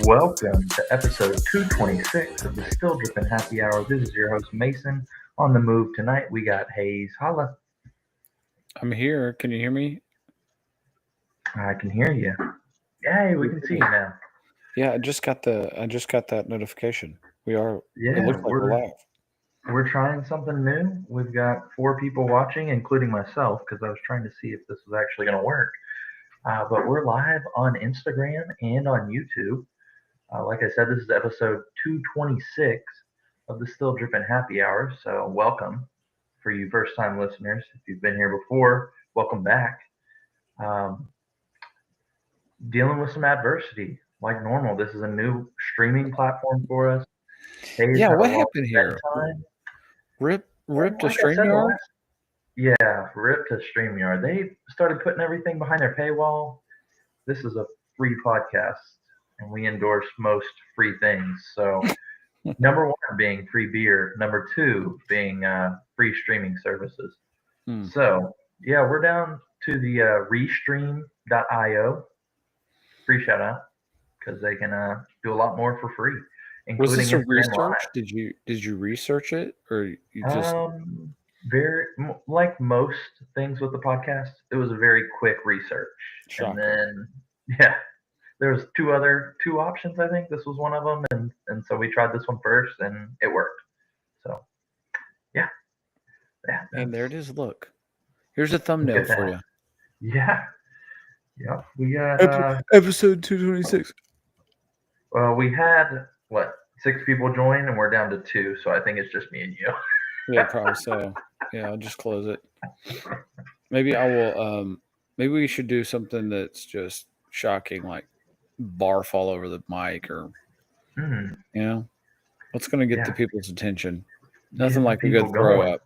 Welcome to episode 226 of the Still Drippin' Happy Hour. This is your host Mason. On the move tonight, we got Hayes. Holla. I'm here. Can you hear me? I can hear you. Yay, we can see you now. Yeah, I just got that notification. It Yeah, looks like we're live. we're trying something new. We've got 4 people watching, including myself, because I was trying to see if this was actually going to work. But we're live on Instagram and on YouTube. Like I said, this is episode 226 of the Still Drippin' Happy Hour. So welcome for you first-time listeners. If you've been here before, welcome back. Um, Dealing with some adversity, like normal. This is a new streaming platform for us. Hayes Yeah, had what a long happened here? time. Rip to Like I said, StreamYard? rip to StreamYard. They started putting everything behind their paywall. This is a free podcast, and we endorse most free things. So, number one being free beer, number two being free streaming services. So, yeah, we're down to the restream.io. Free shout out because they can do a lot more for free, Was including this a Instagram research? Live. Did you research it, or you just? Very like most things with the podcast, it was a very quick research, and Shocker. then yeah, there's two options. I think this was one of them, and so we tried this one first, and it worked. So yeah, And there it is. Look, here's a thumbnail for you. Yeah, yeah. We got Episode 226. well, we had what 6 people join, and we're down to 2. So I think it's just me and you. Yeah, probably so. Yeah, I'll just close it. Maybe I will. Maybe we should do something that's just shocking, like barf all over the mic, or what's going to get the people's attention. Nothing like a good throw up.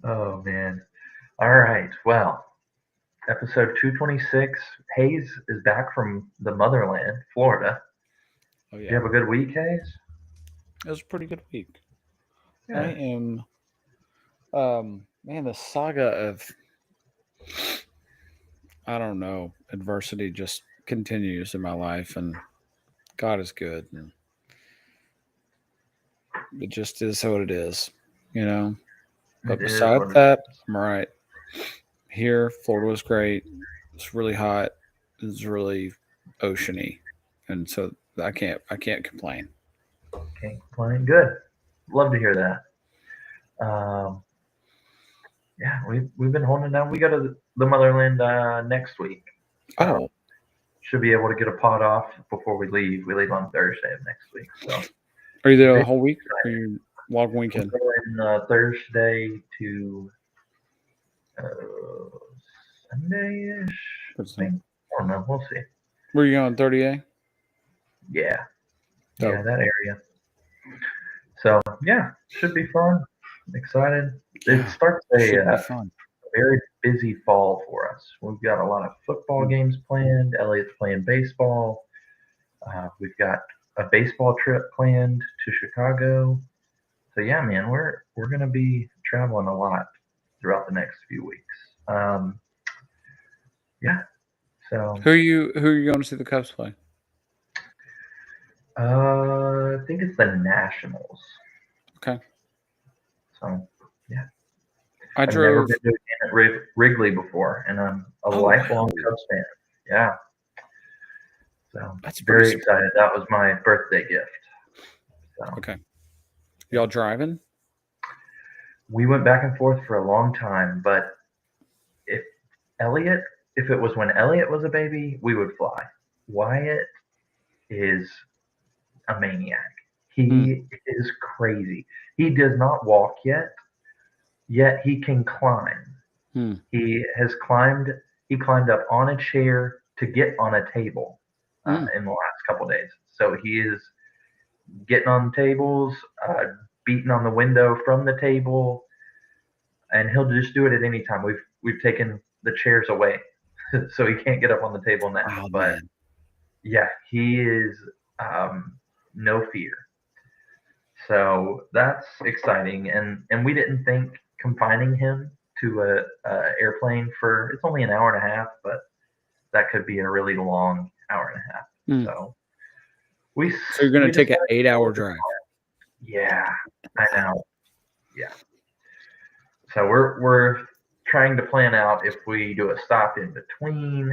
Oh man. All right. Well, episode 226. Hayes is back from the motherland, Florida. Oh yeah. Did you have a good week, Hayes? It was a pretty good week. Yeah. I am man, the saga of I don't know, adversity just continues in my life, and God is good, and it just is what it is, you know. But besides that, I'm all right. Here, Florida was great. It's really hot. It's really oceany, and so I can't complain. Can't complain. Good. Love to hear that. Yeah, we've been holding down. We go to the motherland next week. So should be able to get a pod off before we leave. We leave on Thursday of next week. So are you there the whole week? Or are you long weekend? We're going Thursday to Sunday-ish. I don't know. We'll see. Where are you going? 30A? Yeah. Yeah, that area. So yeah, should be fun. Excited. It starts a very busy fall for us. We've got a lot of football games planned. Elliot's playing baseball. We've got a baseball trip planned to Chicago. So yeah, man, we're gonna be traveling a lot throughout the next few weeks. Yeah. So who are you going to see the Cubs play? I think it's the Nationals. Okay. So yeah. I've never been to a game at Wrigley before, and I'm a lifelong Cubs fan. Yeah. So that's very excited. That was my birthday gift. So. Okay. Y'all driving? We went back and forth for a long time, but if it was when Elliot was a baby, we would fly. Wyatt is a maniac. He is crazy. He does not walk yet he can climb. He has climbed. He climbed up on a chair to get on a table in the last couple of days. So he is getting on tables, beating on the window from the table, and he'll just do it at any time. We've taken the chairs away, so he can't get up on the table now. Oh, but man. yeah, he is no fear. So that's exciting, and we didn't think confining him to a airplane for, it's only an hour and a half, but that could be a really long hour and a half. Mm. So you're going to take an decided 8-hour drive. Yeah, I know. Yeah. So we're trying to plan out if we do a stop in between,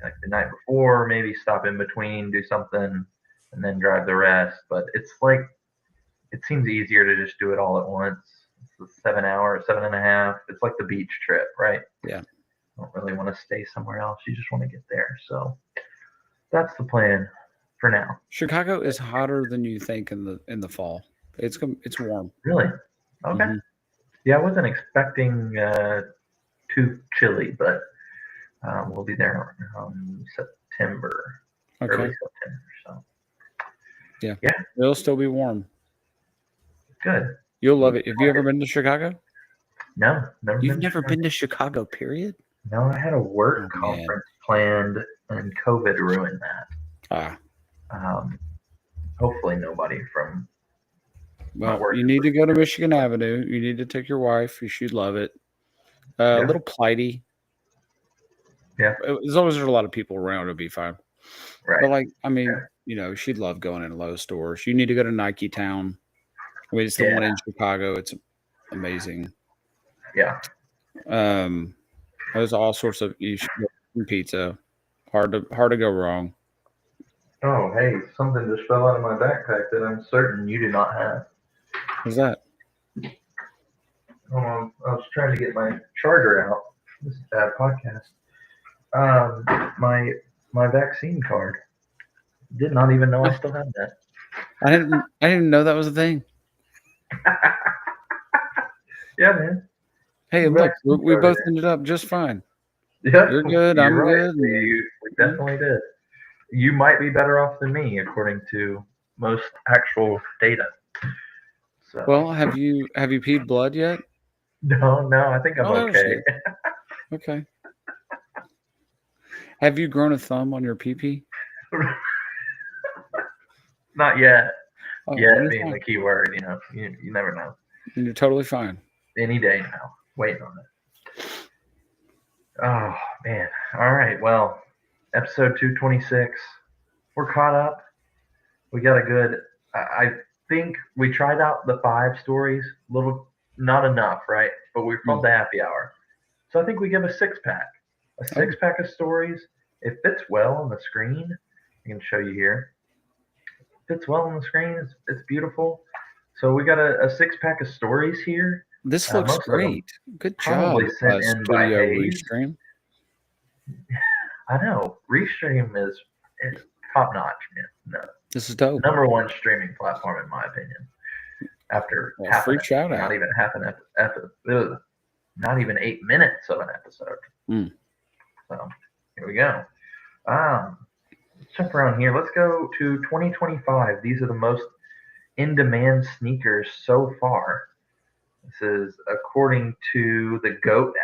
like the night before, maybe stop in between, do something, and then drive the rest. But it's like, it seems easier to just do it all at once. It's a 7 hour, 7.5. It's like the beach trip, right? Yeah. Don't really want to stay somewhere else. You just want to get there. So that's the plan for now. Chicago is hotter than you think in the fall. It's warm. Really? Okay. Mm-hmm. Yeah, I wasn't expecting too chilly, but we'll be there September, early September. So yeah, it'll still be warm. Good. You'll love it. Have you ever been to Chicago? No, never. You've never been to Chicago, period? No, I had a work conference planned, and COVID ruined that. Hopefully nobody from. Well, you need to go to Michigan Avenue. You need to take your wife. She'd love it. A little plighty. Yeah. As long as there's a lot of people around, it'll be fine. Right. But she'd love going in Lowe's stores. You need to go to Nike Town. I mean, it's the one in Chicago. It's amazing. Yeah. There's all sorts of pizza. Hard to go wrong. Oh, hey, something just fell out of my backpack that I'm certain you do not have. What's that? I was trying to get my charger out. This is a bad podcast. My vaccine card. Did not even know I still had that. I didn't know that was a thing. Yeah, man. Hey, look, we both ended up just fine. Yeah, you're good. I'm right. good. We definitely did. You might be better off than me, according to most actual data. So. Well, have you peed blood yet? No, I think I'm okay. Okay. Have you grown a thumb on your pee-pee? Not yet. Oh, yet being the key word, you never know. You're totally fine. Any day now. Waiting on it. Oh, man. All right. Well, episode 226. We're caught up. We got a good, I think we tried out the 5 stories. Not enough, right? But we called the happy hour. So I think we give a 6-pack. A 6-pack of stories. It fits well on the screen. I can show you here. It fits well on the screen. It's beautiful. So we got a 6-pack of stories here. This looks great. Good job. Sent in by Restream. I know. Restream is top notch, man. No. This is dope. Number 1 streaming platform in my opinion. After free shout out. Not even half an episode. Not even 8 minutes of an episode. So here we go. Let's jump around here. Let's go to 2025. These are the most in-demand sneakers so far. This is according to the GOAT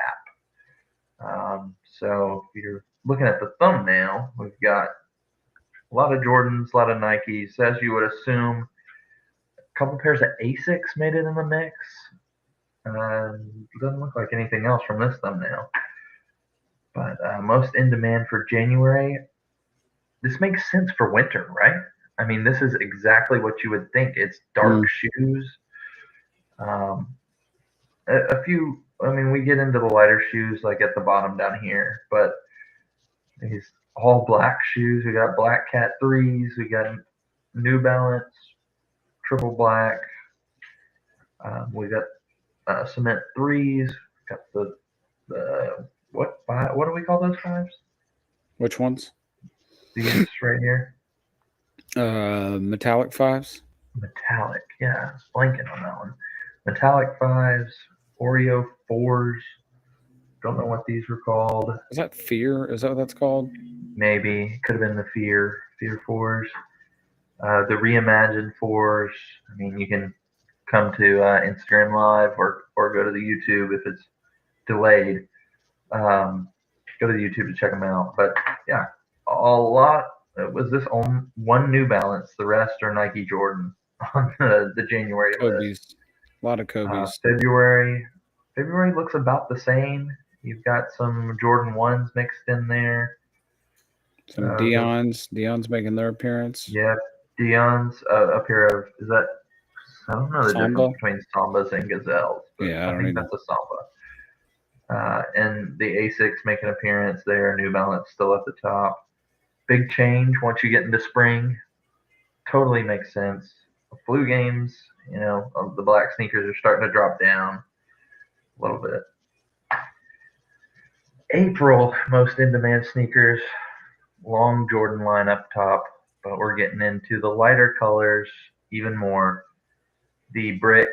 app. So if you're looking at the thumbnail, we've got a lot of Jordans, a lot of Nikes, as you would assume. A couple pairs of Asics made it in the mix. Doesn't look like anything else from this thumbnail. But most in demand for January. This makes sense for winter, right? I mean, this is exactly what you would think. It's dark shoes. A few, we get into the lighter shoes like at the bottom down here, but these all black shoes. We got Black Cat 3s. We got New Balance triple black. We got cement 3s. Got the what do we call those 5s? Which ones? These right here. Metallic 5s. Metallic, yeah. I was blanking on that one. Metallic 5s, Oreo 4s. Don't know what these were called. Is that Fear? Is that what that's called? Maybe. Could have been the Fear 4s. The Reimagined 4s. You can come to Instagram Live or go to the YouTube if it's delayed. Go to the YouTube to check them out. But yeah, a lot. Was this on one New Balance? The rest are Nike Jordan on the January Kobe's. list. A lot of Kobe's. February, February looks about the same. You've got some Jordan 1s mixed in there. Some Dion's making their appearance. Yeah, Dion's a pair of, is that, I don't know the Samba? difference between Sambas and Gazelles, but Yeah, I think that's a Samba. And the Asics make an appearance there. New Balance still at the top. Big change once you get into spring. Totally makes sense. Flu games, the black sneakers are starting to drop down a little bit. April, most in-demand sneakers, long Jordan line up top, but we're getting into the lighter colors even more. The bricks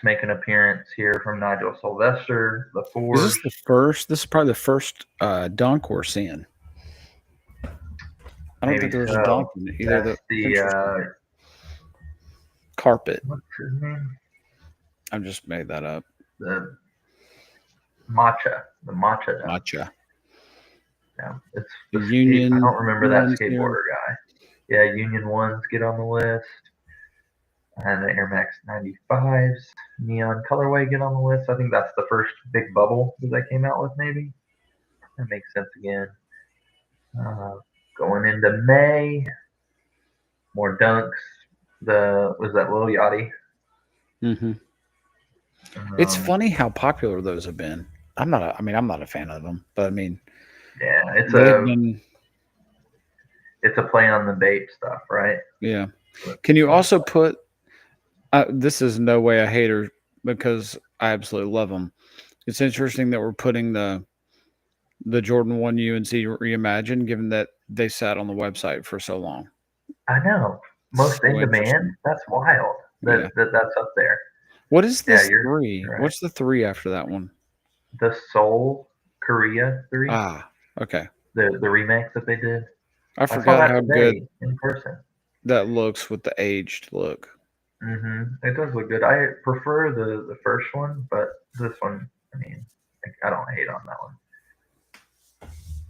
make an appearance here from Nigel Sylvester. The Is fours. this the first? This is probably the first dunk we're seeing. I don't think there was a dunk in either. That's the carpet. What's his name? I just made that up. The matcha dunk. Matcha. Yeah, it's the Union. I don't remember that skateboarder guy. Yeah, Union 1s get on the list. And the Air Max 95s, neon colorway get on the list. I think that's the first big bubble that they came out with, maybe. That makes sense again. Going into May, more dunks. Was that Lil Yachty? Mm-hmm. It's funny how popular those have been. I'm not a fan of them, but I mean, yeah, it's a play on the Bape stuff, right? Yeah. Can you also put? This is no way a hater because I absolutely love them. It's interesting that we're putting the Jordan 1 UNC Reimagine, given that they sat on the website for so long. I know. Most in demand. That's wild. That's up there. What is this 3? Right. What's the 3 after that one? The Seoul Korea 3. Ah, okay. The remake that they did. I forgot how good in person that looks with the aged look. It does look good. I prefer the first one, but this one, I mean, I don't hate on that one.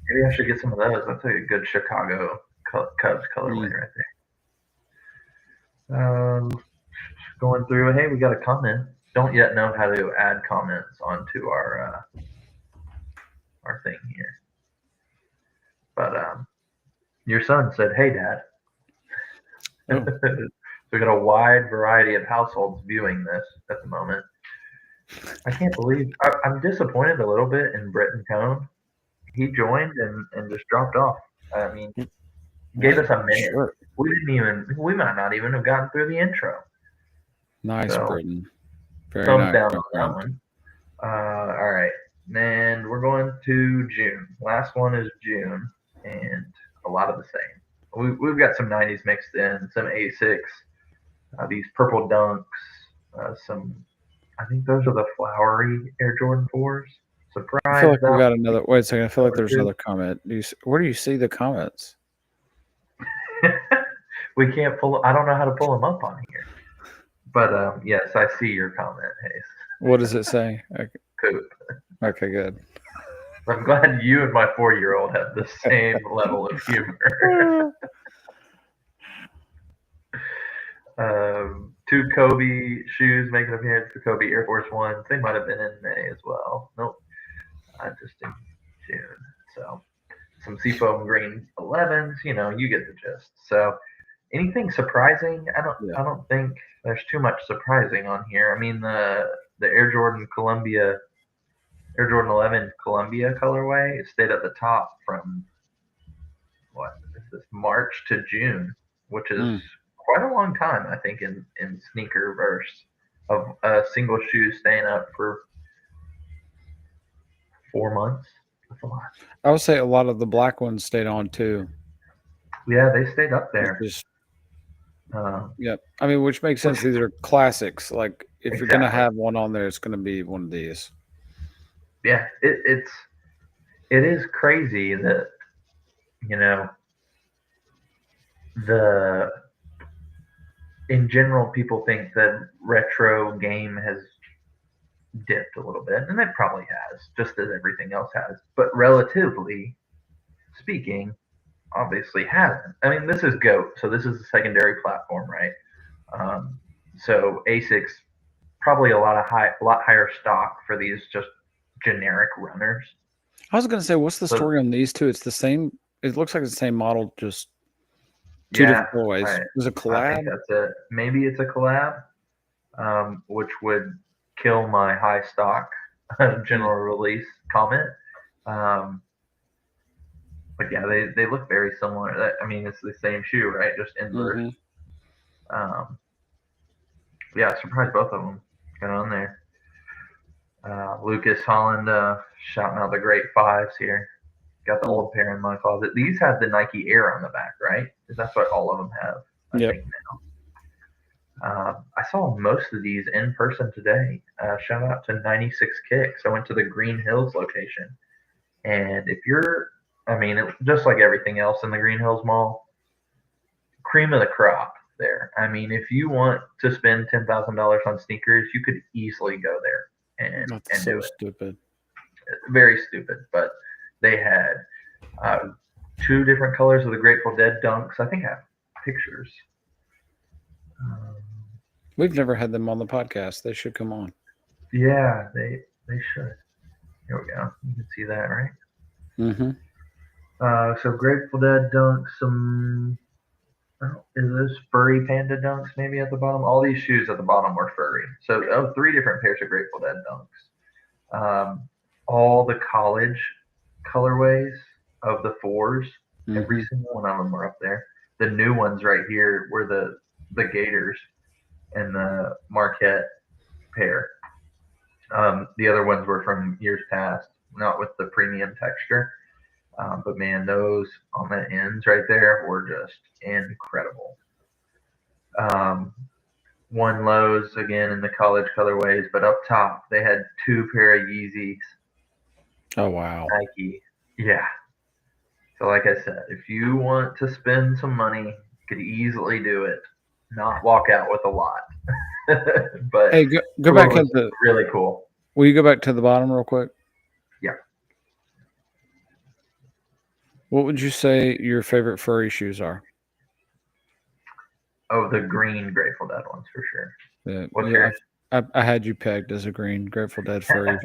Maybe I should get some of those. That's a good Chicago Cubs colorway right there. Going through, hey, we got a comment. Don't yet know how to add comments onto our thing here. But your son said, "Hey, Dad." Oh. We got a wide variety of households viewing this at the moment. I can't believe I'm disappointed a little bit in Britton Cone. He joined and just dropped off. I mean, gave us a minute. Sure. We might not even have gotten through the intro. Nice, Britton. Very thumbs nice. Down on that one. All right. And we're going to June. Last one is June, and a lot of the same. We've got some 90s mixed in, some Asics, these purple dunks, I think those are the flowery Air Jordan 4s. Surprise! I feel like we got another. Wait a second. I feel like there's another comment. Where do you see the comments? We can't pull. I don't know how to pull them up on here. But yes, I see your comment, Hayes. What does it say? Okay. Coop. Okay, good. I'm glad you and my 4-year-old have the same level of humor. 2 Kobe shoes making an appearance. The Kobe Air Force Ones. They might have been in May as well. Nope. Just in June. So some Seafoam Green 11s. You get the gist. So anything surprising? I don't think there's too much surprising on here. I mean the Air Jordan 11 Columbia colorway stayed at the top from March to June, which is quite a long time, I think, in sneaker verse of a single shoe staying up for 4 months. That's a lot. I would say a lot of the black ones stayed on too. Yeah, they stayed up there. Yep. I mean, which makes sense. These are classics. Like, if you're gonna have one on there, it's gonna be one of these. Yeah, it is crazy that in general people think that retro game has dipped a little bit, and it probably has, just as everything else has. But relatively speaking, obviously hasn't. I mean, this is GOAT, so this is a secondary platform, right? So Asics probably a lot higher stock for these just generic runners. I was going to say, what's the So story on these two? It's the same. It looks like it's the same model, just two yeah, different colorways. Was it a I think collab? that's it. Maybe it's a collab, which would kill my high stock general release comment. Um, but yeah, they look very similar. I mean, it's the same shoe, right? Just inverse. Mm-hmm. Yeah, surprised both of them got on there. Lucas Holland shouting out the great fives here. Got the old pair in my closet. These have the Nike Air on the back, right? Because that's what all of them have, I think now. I saw most of these in person today. Shout out to 96 Kicks. I went to the Green Hills location. And if you're, I mean, just like everything else in the Green Hills Mall, cream of the crop there. I mean, if you want to spend $10,000 on sneakers, you could easily go there and That's so do it. stupid. Very stupid, but they had two different colors of the Grateful Dead dunks. I think I have pictures. We've never had them on the podcast. They should come on. Yeah, they should. Here we go. You can see that, right? Mm-hmm. So Grateful Dead dunks, some is this furry panda dunks maybe at the bottom? All these shoes at the bottom were furry. So three different pairs of Grateful Dead dunks. All the college colorways of the fours, every single one of them were up there. The new ones right here were the Gators and the Marquette pair. The other ones were from years past, not with the premium texture. But man, those on the ends right there were just incredible. One Lows again in the college colorways, but up top they had two pair of Yeezys. Oh wow. Nike. Yeah. So like I said, if you want to spend some money, you could easily do it. Not walk out with a lot. But hey, go back into really cool. Will you go back to the bottom real quick? Yeah. What would you say your favorite furry shoes are? Oh, the green Grateful Dead ones for sure. Yeah, What's yours? I had you pegged as a green Grateful Dead furry.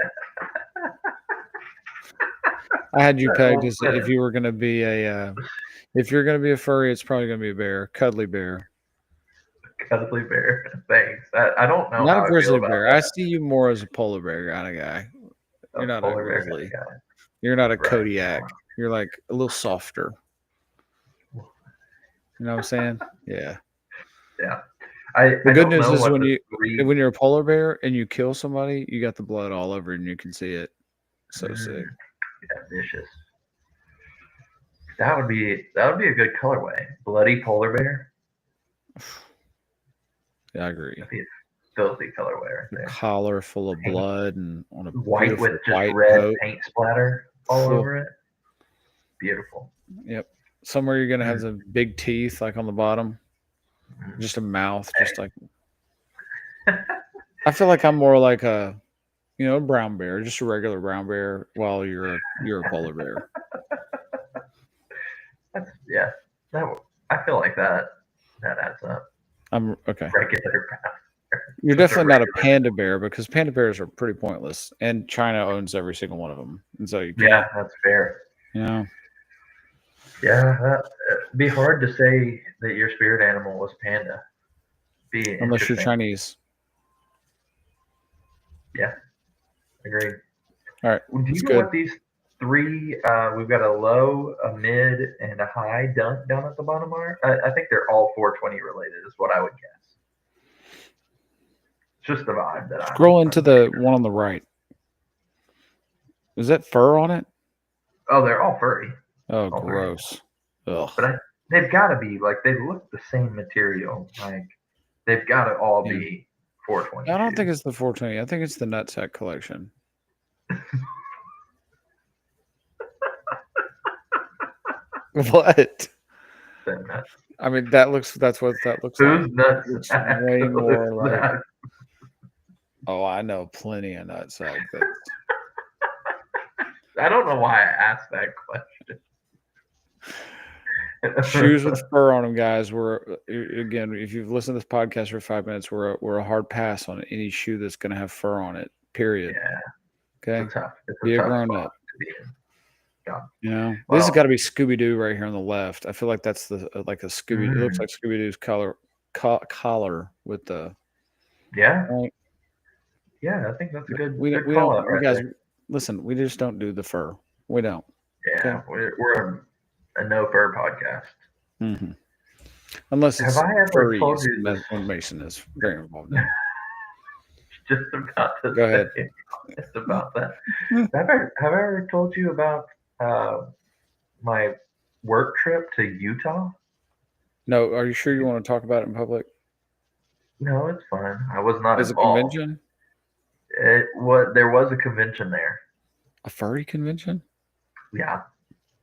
I had you pegged as if you were going to be if you're going to be a furry, it's probably going to be a bear, cuddly bear. Cuddly bear. Thanks. I don't know. Not how a grizzly I feel bear. about I that. see you more as a polar bear kind of guy. You're not a grizzly. You're not a Kodiak. You're like a little softer. You know what I'm saying? Yeah. Yeah. The good news is when you're a polar bear and you kill somebody, you got the blood all over and you can see it. So sick. Yeah, vicious. That would be a good colorway. Bloody polar bear. Yeah, I agree. That'd be a filthy collarway right there. Collar full of blood and on a white with just white red coat. paint splatter all over it. Beautiful. Yep. Somewhere you're gonna have some big teeth like on the bottom. Just a mouth, just like I feel like I'm more like a brown bear, just a regular brown bear while you're a polar bear. Yeah. I feel like that adds up. I'm okay. Regular brown bear. You're definitely not a panda bear because panda bears are pretty pointless, and China owns every single one of them, and so you can't. Yeah, that's fair. Yeah, it'd be hard to say that your spirit animal was panda. Unless you're Chinese. Yeah, agreed. All right. Do you know what these three? We've got a low, a mid, and a high dunk down at the bottom are. I think they're all 420 related, is what I would guess. It's just the vibe that Scroll into the one on the right. Is that fur on it? Oh, they're all furry. Oh, all gross. Ugh. But they've got to be like they look the same material. Like they've got to all be 420. I don't think it's the 420. I think it's the Nutsack collection. What? I mean, that's what that looks Who's like. nuts? It's way more like. Oh, I know plenty of Nutsack. I don't know why I asked that question. Shoes with fur on them, guys. Again, if you've listened to this podcast for 5 minutes, we're a hard pass on any shoe that's going to have fur on it. Period. Yeah. Okay. It's Be a tough grown spot up. to be in. God. This has got to be Scooby Doo right here on the left. I feel like that's like a Scooby. It looks like Scooby Doo's collar with the. Yeah. Right? Yeah, I think that's a good. We call don't. Guys, listen. We just don't do the fur. We don't. Yeah, okay? We're a no fur podcast. Mm-hmm. Unless it's have I ever told you Mason is very involved in. Just about to go ahead. It's about that. Have I ever told you about my work trip to Utah? No. Are you sure you want to talk about it in public? No, it's fine. I was not Is involved. a convention? There was a convention there. A furry convention? Yeah.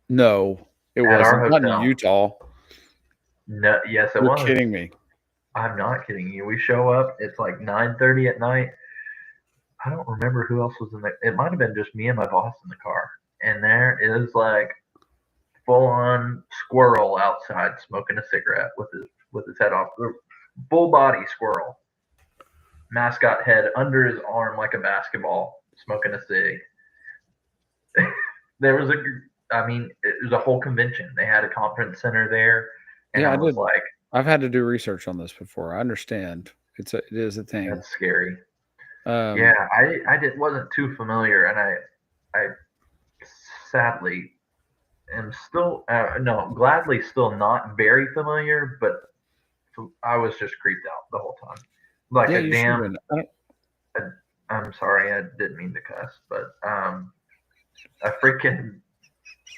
No, it wasn't. Not in Utah. No, yes, it was. You're kidding me. I'm not kidding you. We show up. It's like 9:30 at night. I don't remember who else was in there. It might have been just me and my boss in the car. And there is like full-on squirrel outside smoking a cigarette with his head off. Full body squirrel. Mascot head under his arm like a basketball, smoking a cig. It was a whole convention. They had a conference center there. And yeah, I was like, I've had to do research on this before. I understand. It is a thing. That's scary. Yeah, I wasn't too familiar, and I sadly am still gladly still not very familiar, but I was just creeped out the whole time. Like a damn. I'm sorry, I didn't mean to cuss, but I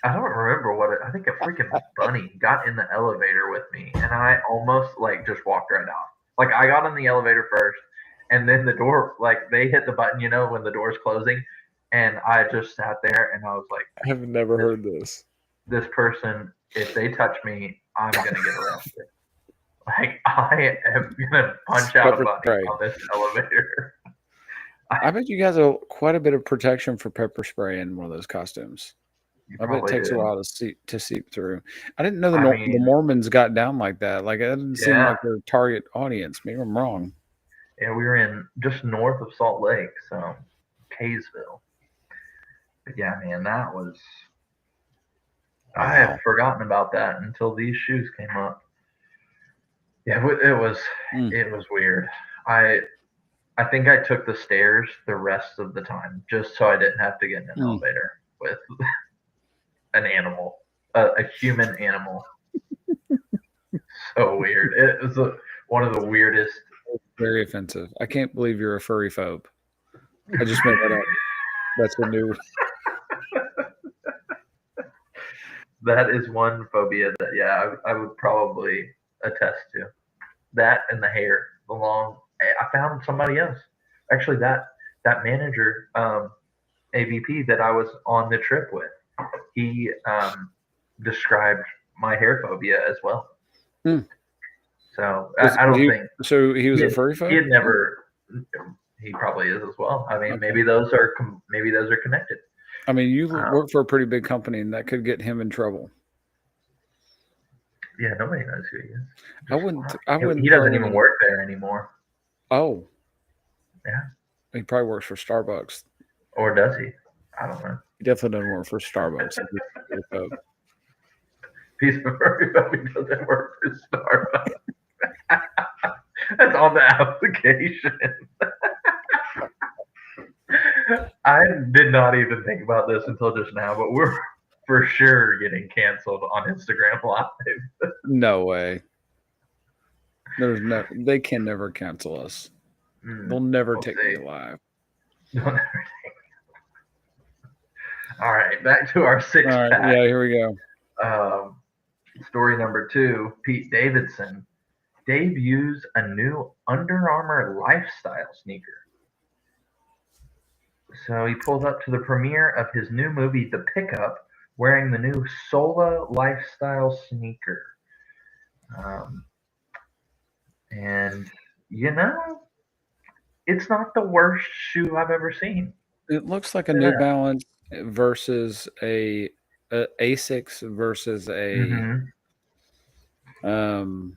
don't remember I think a freaking bunny got in the elevator with me, and I almost just walked right out. Like I got in the elevator first, and then the door, they hit the button, when the door's closing, and I just sat there and I was like, I have never heard this. This person, if they touch me, I'm gonna get arrested. I am gonna punch out a bunny on this elevator. I bet you guys have quite a bit of protection for pepper spray in one of those costumes. I bet it takes a while to seep through. I didn't know the Mormons got down like that. Like it didn't seem like their target audience. Maybe I'm wrong. Yeah, we were in just north of Salt Lake, so Kaysville. But yeah, man, that was. Wow. I had forgotten about that until these shoes came up. Yeah, it was weird. I think I took the stairs the rest of the time just so I didn't have to get in an elevator with an animal, a human animal. So weird. It was one of the weirdest. Very offensive. I can't believe you're a furry phobe. I just made that up. That's a new. That is one phobia that I would probably attest to. That and the hair, the long. I found somebody else. Actually, that manager, AVP that I was on the trip with, he described my hair phobia as well. So I don't think. So he was a furry phobe? He had never. He probably is as well. I mean, maybe those are connected. I mean, you work for a pretty big company, and that could get him in trouble. Yeah, nobody knows who he is. I wouldn't. He doesn't even work there anymore. Oh. Yeah. He probably works for Starbucks. Or does he? I don't know. He definitely doesn't work for Starbucks. He's a furry phobe. He doesn't work for Starbucks. That's on the application. I did not even think about this until just now, but we're for sure getting canceled on Instagram Live. No way. They can never cancel us. They'll never take me live. They'll never take me. All right, back to our six pack. Yeah, here we go. Story number 2, Pete Davidson debuts a new Under Armour lifestyle sneaker. So he pulled up to the premiere of his new movie, The Pickup, wearing the new Sola lifestyle sneaker. And, it's not the worst shoe I've ever seen. It looks like a New Balance versus a Asics versus a Oh,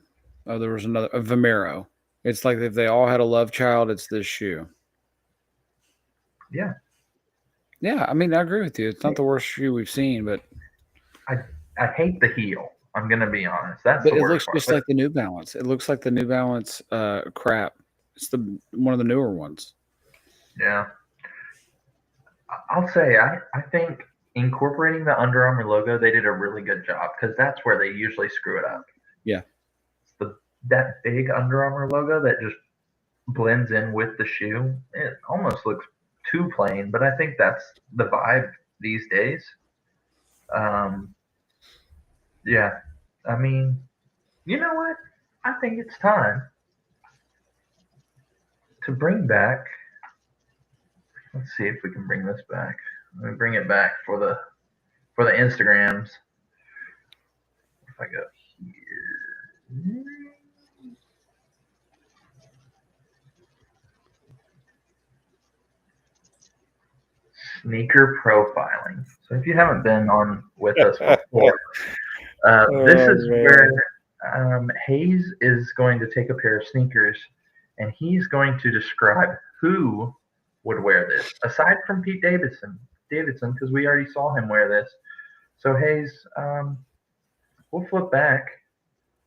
there was another, a Vomero. It's like if they all had a love child, it's this shoe. Yeah. Yeah, I mean, I agree with you. It's not the worst shoe we've seen, but I hate the heel. I'm gonna be honest. That's the it worst looks part. just like the New Balance. It looks like the New Balance crap. It's the one of the newer ones. Yeah. I'll say I think incorporating the Under Armour logo, they did a really good job because that's where they usually screw it up. Yeah. It's that big Under Armour logo that just blends in with the shoe. It almost looks too plain, but I think that's the vibe these days. Um, yeah. I mean, you know what? I think it's time to bring back. Let's see if we can bring this back. Let me bring it back for the Instagrams. If I go here. Sneaker profiling. So if you haven't been on with us before, this is where Hayes is going to take a pair of sneakers and he's going to describe who would wear this aside from Pete Davidson, because we already saw him wear this. So Hayes, we'll flip back,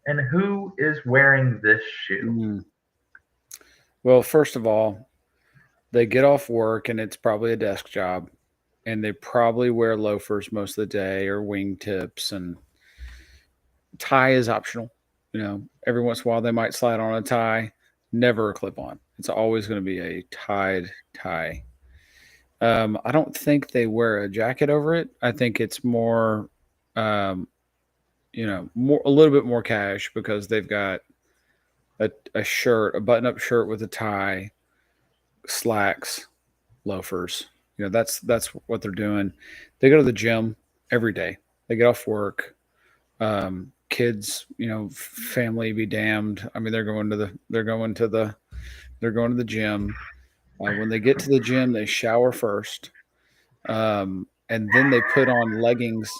and who is wearing this shoe? Well, first of all, they get off work and it's probably a desk job, and they probably wear loafers most of the day or wingtips, and tie is optional. You know, every once in a while they might slide on a tie, never a clip on. It's always going to be a tied tie. I don't think they wear a jacket over it. I think it's more, um, more a little bit more cash because they've got a shirt, a button-up shirt with a tie, slacks, loafers. That's what they're doing. They go to the gym every day. They get off work. Kids, family be damned. I mean, they're going to the gym. When they get to the gym, they shower first, and then they put on leggings.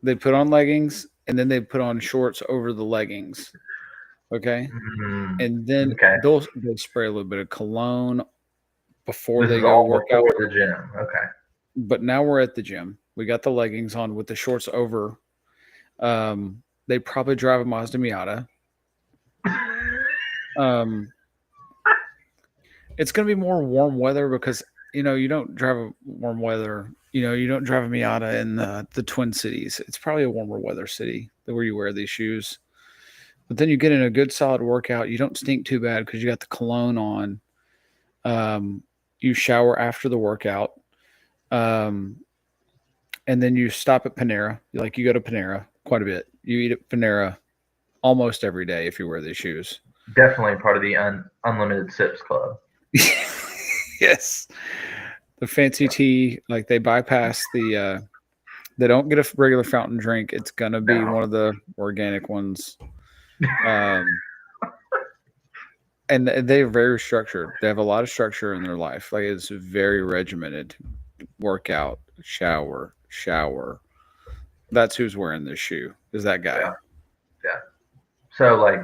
They put on leggings, and then they put on shorts over the leggings. Okay, and then Okay. they'll spray a little bit of cologne before This they is go all work before out. the gym. Okay. But now we're at the gym. We got the leggings on with the shorts over. They probably drive a Mazda Miata. It's going to be more warm weather because you don't drive a warm weather. You don't drive a Miata in the Twin Cities. It's probably a warmer weather city where you wear these shoes. But then you get in a good solid workout. You don't stink too bad because you got the cologne on. You shower after the workout. And then you stop at Panera. You go to Panera quite a bit. You eat at Panera almost every day if you wear these shoes. Definitely part of the Unlimited Sips Club. Yes. The fancy tea, like they bypass they don't get a regular fountain drink. It's going to be one of the organic ones. And they're very structured. They have a lot of structure in their life. Like it's very regimented. Workout, shower. That's who's wearing this shoe. Is that guy? Yeah. So like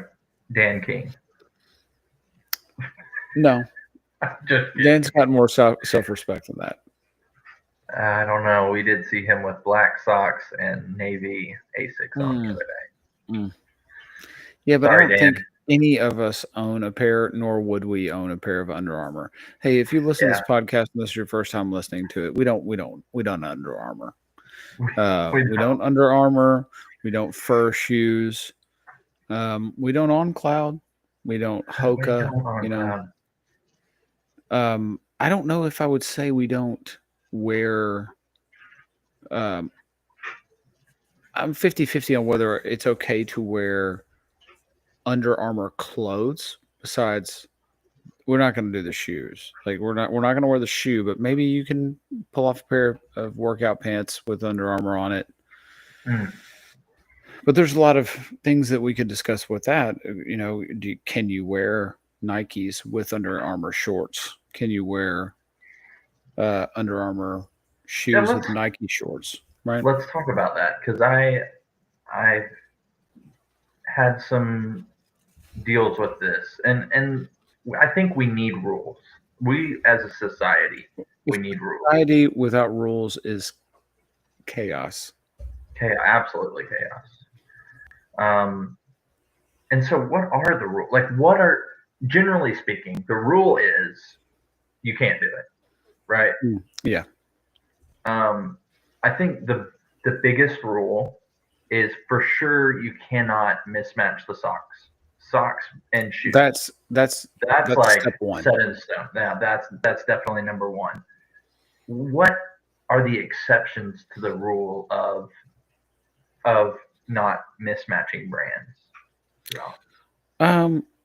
Dan King. No. Dan's got more self-respect than that. I don't know. We did see him with black socks and navy Asics on the other day. Yeah, but sorry, I don't think any of us own a pair, nor would we own a pair of Under Armour. Hey, if you listen to this podcast and this is your first time listening to it, we don't Under Armour. We don't Under Armour. We don't fur shoes. We don't On Cloud. We don't Hoka. I don't know if I would say we don't wear. I'm 50-50 on whether it's okay to wear Under Armour clothes. Besides, we're not going to do the shoes. Like we're not going to wear the shoe, but maybe you can pull off a pair of workout pants with Under Armour on it. But there's a lot of things that we could discuss with that. Can you wear Nikes with Under Armour shorts? Can you wear Under Armour shoes with Nike shorts? Right. Let's talk about that because I've had some deals with this, and I think we need rules. We as a society, we need rules. Society without rules is chaos. Absolutely chaos. And so what are the rules? Like, what are, generally speaking, the rule is you can't do it, right? Yeah. I think the biggest rule is for sure you cannot mismatch the socks and shoes. That's like step one. Set in stone. Yeah, that's definitely number one. What are the exceptions to the rule of not mismatching brands? Yeah.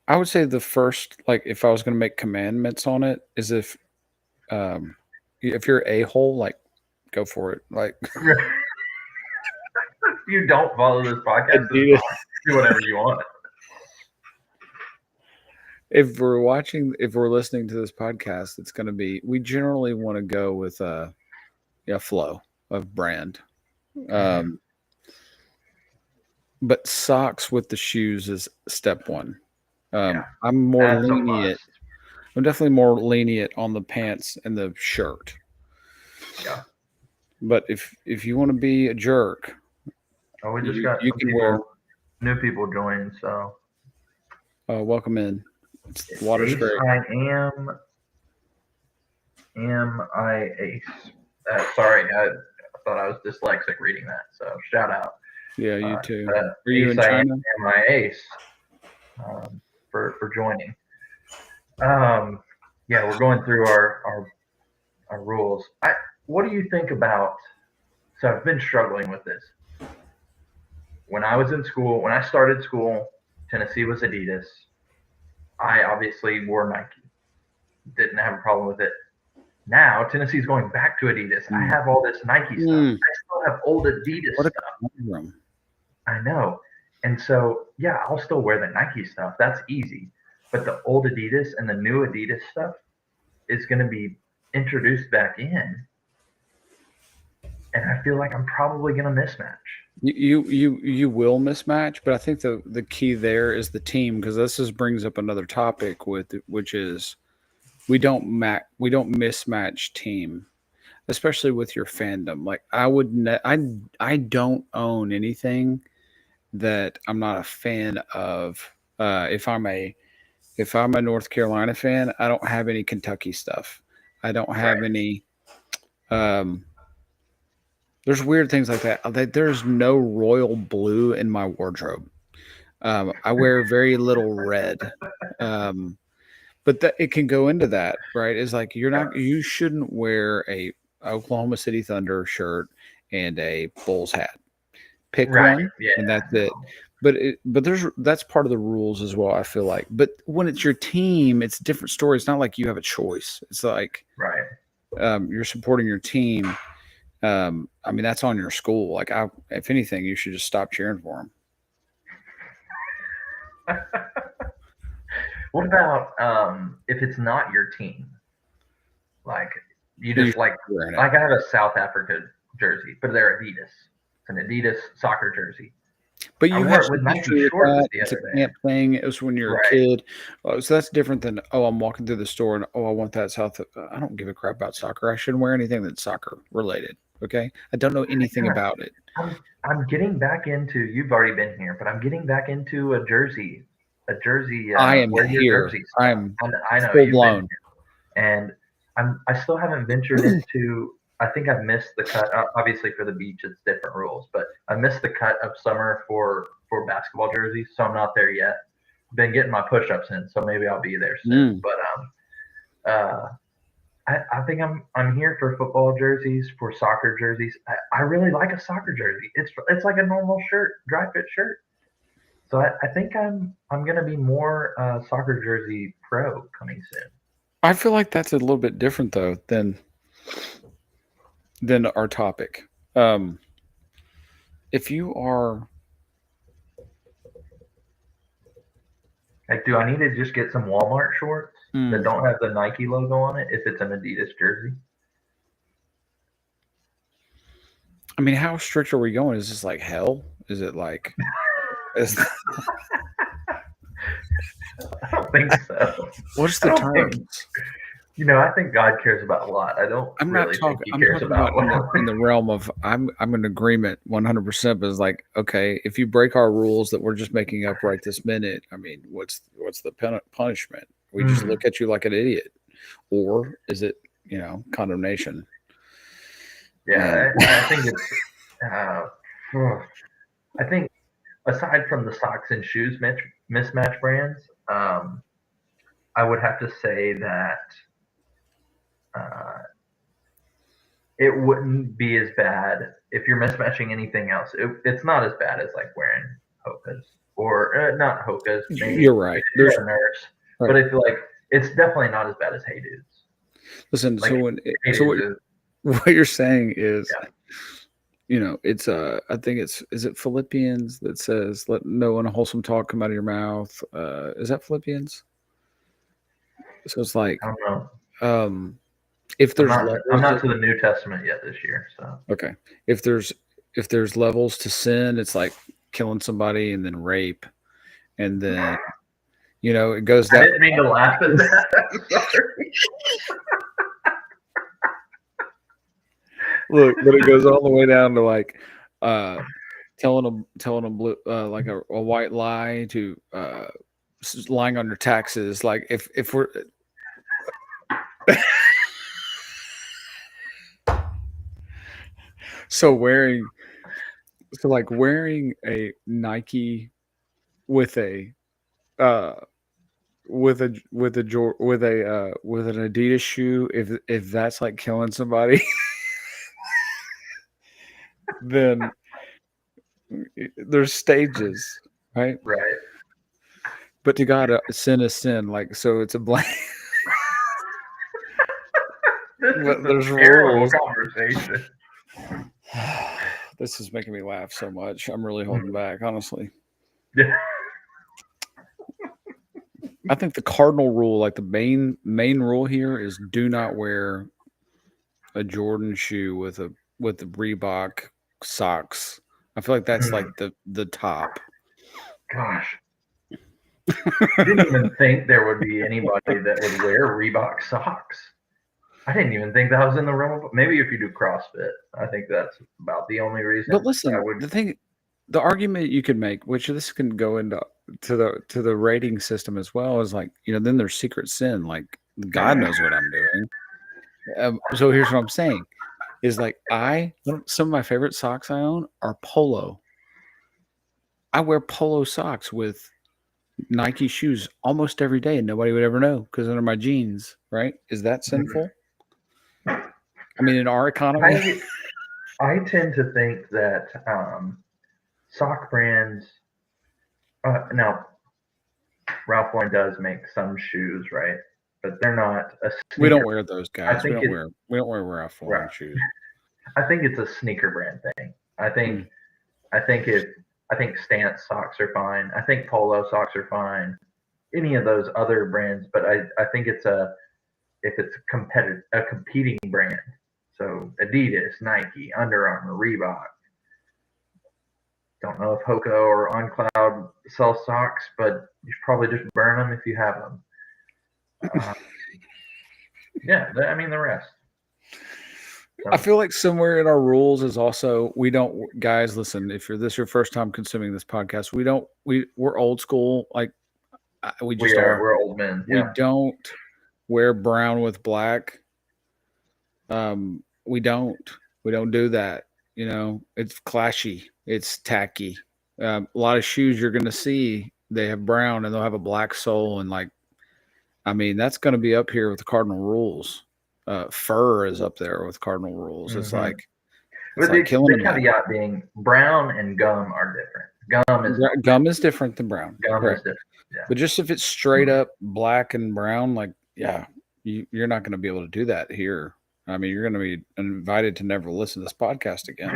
I would say the first, like, if I was going to make commandments on it, is if you're a hole, like, go for it. Like, if you don't follow this podcast, do whatever you want. If we're listening to this podcast, it's going to be, we generally want to go with a flow of brand. But socks with the shoes is step one. I'm more lenient. I'm definitely more lenient on the pants and the shirt. Yeah. But if you want to be a jerk, we just got new people join. So welcome in. Water's great. I Ace. Sorry, I thought I was dyslexic reading that. So shout out. Yeah, you too. Are you in China? Am I Ace? For joining. Yeah, we're going through our rules. What do you think about? So I've been struggling with this. When I was in school, when I started school, Tennessee was Adidas. I obviously wore Nike. Didn't have a problem with it. Now Tennessee's going back to Adidas. I have all this Nike stuff. I still have old Adidas stuff. I know. And so, yeah, I'll still wear the Nike stuff. That's easy. But the old Adidas and the new Adidas stuff is going to be introduced back in. And I feel like I'm probably going to mismatch. You will mismatch, but I think the key there is the team, because this brings up another topic which is we don't mismatch team, especially with your fandom. Like I don't own anything that I'm not a fan of. If I'm a North Carolina fan, I don't have any Kentucky stuff. I don't have any. There's weird things like that. There's no royal blue in my wardrobe. I wear very little red. But that it can go into that, right? It's like you shouldn't wear a Oklahoma City Thunder shirt and a Bulls hat. Pick one, and that's it. But that's part of the rules as well, I feel like. But when it's your team, it's a different story. It's not like you have a choice. It's like you're supporting your team. I mean, that's on your school. Like, if anything, you should just stop cheering for them. What about if it's not your team? Like, you just I have a South Africa jersey, but they're Adidas. It's an Adidas soccer jersey. But you have with Nike shorts. It's a camp thing. It was when you're a kid. So that's different than, I'm walking through the store and, I want that South. I don't give a crap about soccer. I shouldn't wear anything that's soccer related. Okay. I don't know anything about it. I'm getting back into, you've already been here, but I'm getting back into a jersey. I am here. I know full blown. And I still haven't ventured into, I think I've missed the cut. Obviously for the beach, it's different rules, but I missed the cut of summer for basketball jerseys. So I'm not there yet. Been getting my push-ups in, so maybe I'll be there soon. But I think I'm here for football jerseys, for soccer jerseys. I really like a soccer jersey. It's like a normal shirt, dry fit shirt. So I think I'm going to be more soccer jersey pro coming soon. I feel like that's a little bit different though than our topic. If you are, like, do I need to just get some Walmart shorts that don't have the Nike logo on it if it's an Adidas jersey? I mean, how strict are we going? Is this like hell? Is it like I don't think so. What's the terms? I think God cares about a lot. I don't really think He cares about in the realm of I'm in agreement 100%. But it's like, okay, if you break our rules that we're just making up right this minute, I mean, what's the punishment? We just look at you like an idiot, or is it condemnation? Yeah, I think it's. I think aside from the socks and shoes mismatch brands, I would have to say that it wouldn't be as bad if you're mismatching anything else. It's not as bad as like wearing Hoka's or not Hoka's. Maybe you're right. There's a nurse, right. But I feel like it's definitely not as bad as Hey Dudes. Listen, like, what you're saying is, it's I think is it Philippians that says, "Let no unwholesome talk come out of your mouth." Is that Philippians? So it's like, I don't know. If there's I'm not to the New Testament yet this year, so okay. If there's levels to sin, it's like killing somebody and then rape, and then it goes down. I didn't mean to laugh at that. Sorry. Look, but it goes all the way down to like telling them like a white lie to lying on your taxes. Like if we're wearing a Nike with an Adidas shoe, if that's like killing somebody, then there's stages, right? Right. But to God, sin is sin. Like, so it's a blank. But there's rules. Conversation. This is making me laugh so much. I'm really holding back, honestly. Yeah. I think the cardinal rule, like the main rule here, is do not wear a Jordan shoe with the Reebok socks. I feel like that's like the top. Gosh. I didn't even think there would be anybody that would wear Reebok socks. I didn't even think that was in the realm of, maybe if you do CrossFit, I think that's about the only reason. But listen, the argument you could make, which this can go into the rating system as well, is like, then there's secret sin. Like, God knows what I'm doing. So here's what I'm saying is like, some of my favorite socks I own are Polo. I wear Polo socks with Nike shoes almost every day, and nobody would ever know because under my jeans, right? Is that sinful? I mean, in our economy, I tend to think that sock brands. Now, Ralph Lauren does make some shoes, right? But they're not a sneaker. We don't wear those guys. We don't wear Ralph Lauren shoes. I think it's a sneaker brand thing. I think Stance socks are fine. I think Polo socks are fine. Any of those other brands, but I think if it's a competing brand. So Adidas, Nike, Under Armour, Reebok. Don't know if Hoka or OnCloud sell socks, but you should probably just burn them if you have them. The rest. So. I feel like somewhere in our rules is also guys, listen, if this your first time consuming this podcast, we're old school. Like we're old men. Yeah. We don't wear brown with black. We don't do that. It's clashy. It's tacky. A lot of shoes you're going to see, they have brown and they'll have a black sole. And that's going to be up here with the cardinal rules. Fur is up there with cardinal rules. Mm-hmm. It's like, the caveat being brown and gum are different. Gum is different than brown. Gum is different. Yeah. But just if it's straight up black and brown, you're not going to be able to do that here. I mean, you're going to be invited to never listen to this podcast again.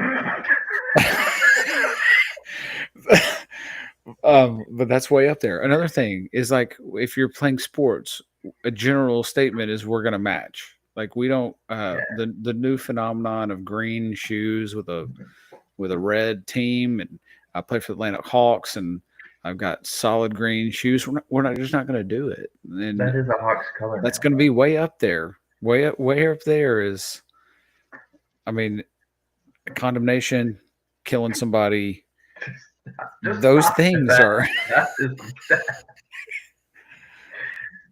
But that's way up there. Another thing is like, if you're playing sports, a general statement is we're going to match. Like we don't, the new phenomenon of green shoes with a red team, and I played for the Atlanta Hawks, and I've got solid green shoes. We're not just not going to do it. And that is a Hawks color. That's going to be way up there. Way up there is, I mean, condemnation, killing somebody. Those things are.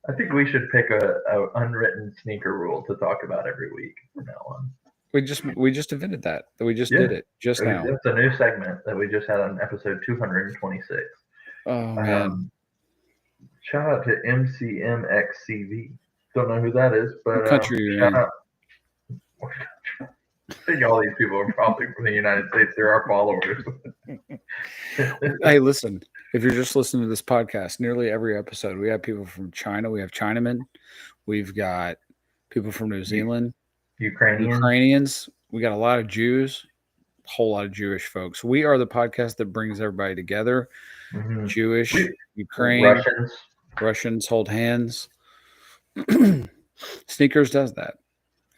I think we should pick a unwritten sneaker rule to talk about every week from now on. We just invented that. We just did it just now. It's a new segment that we just had on episode 226. Oh man! Shout out to MCMXCV. Don't know who that is, but country. Shout out. I think all these people are probably from the United States. They're our followers. Hey, listen. If you're just listening to this podcast, nearly every episode, we have people from China. We have Chinamen. We've got people from New Zealand. Ukrainians. We got a lot of Jews. A whole lot of Jewish folks. We are the podcast that brings everybody together. Mm-hmm. Jewish, Ukraine, Russians hold hands. Sneakers does that.